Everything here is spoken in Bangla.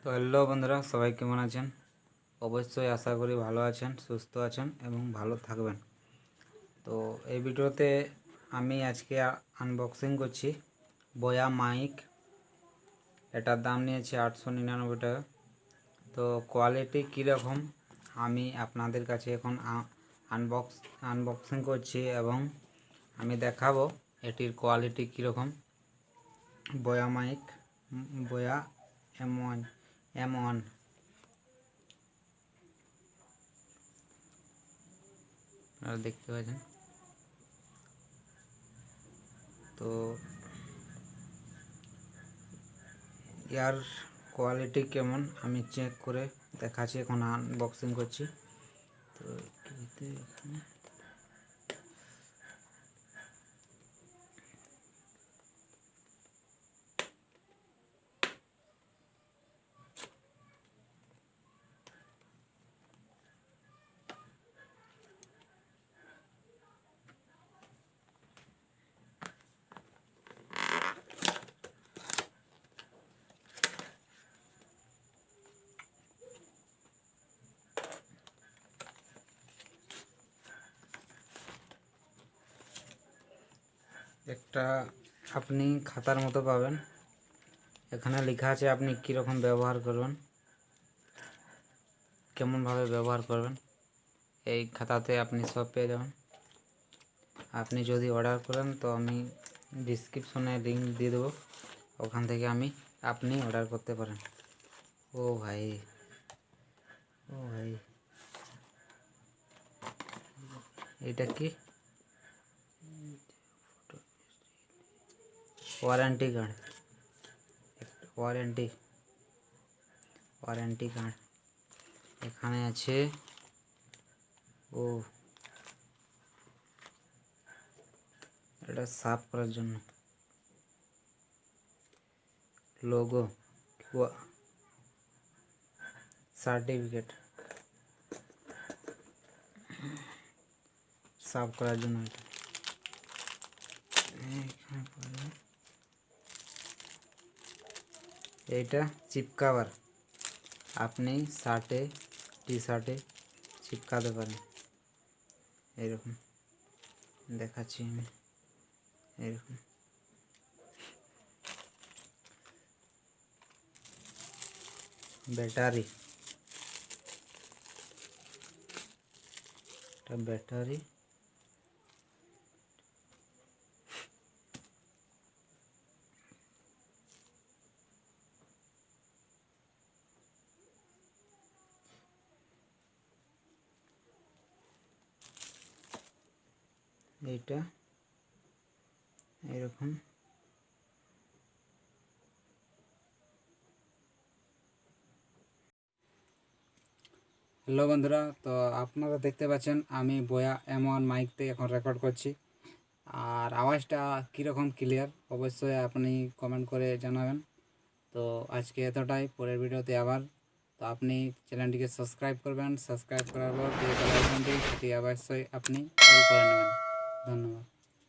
তো হ্যালো বন্ধুরা, সবাই কেমন আছেন? অবশ্যই আশা করি ভালো আছেন, সুস্থ আছেন এবং ভালো থাকবেন। তো এই ভিডিওতে আমি আজকে আনবক্সিং করছি বয়া মাইক। এটার দাম নিয়েছে 899 টাকা। তো কোয়ালিটি কীরকম আমি আপনাদের কাছে এখন আনবক্সিং করছি এবং আমি দেখাবো এটির কোয়ালিটি কীরকম। বয়া মাইক, বয়া M1 আপনারা দেখতে পাচ্ছেন। তো ইয়ার কোয়ালিটি কেমন আমি চেক করে দেখাচ্ছি, এখন আনবক্সিং করছি। তো এখানে একটা আপনি খাতার মতো পাবেন, এখানে লেখা আছে আপনি কীরকম ব্যবহার করবেন, কেমনভাবে ব্যবহার করবেন। এই খাতাতে আপনি সব পেয়ে যাবেন। আপনি যদি অর্ডার করেন তো আমি ডিসক্রিপশনে লিঙ্ক দিয়ে দেবো, ওখান থেকে আপনি অর্ডার করতে পারেন। ও ভাই এটা কি? ওয়ারেন্টি কার্ড, ওয়ারেন্টি কার্ড এখানে আছে। ও এটা সাফ করার জন্য লোগো, সার্টিফিকেট সাফ করার জন্য এটা চিপকাবার, আপনি শার্টে টি শার্টে চিপকাতে পারেন। এরকম দেখাচ্ছি আমি, এরকম ব্যাটারি, ব্যাটারি এইটা এরকম। হ্যালো বন্ধুরা, তো আপনারা দেখতে পাচ্ছেন আমি বয়া M1 মাইক থেকে এখন রেকর্ড করছি। আর আওয়াজটা কীরকম ক্লিয়ার অবশ্যই আপনি কমেন্ট করে জানাবেন। তো আজকে এতটাই, পরের ভিডিওতে আবার। তো আপনি চ্যানেলটিকে সাবস্ক্রাইব করবেন, সাবস্ক্রাইব করার পর যে বেল আইকনটি সেটি অবশ্যই আপনি অল করে নেবেন। ধন্যবাদ।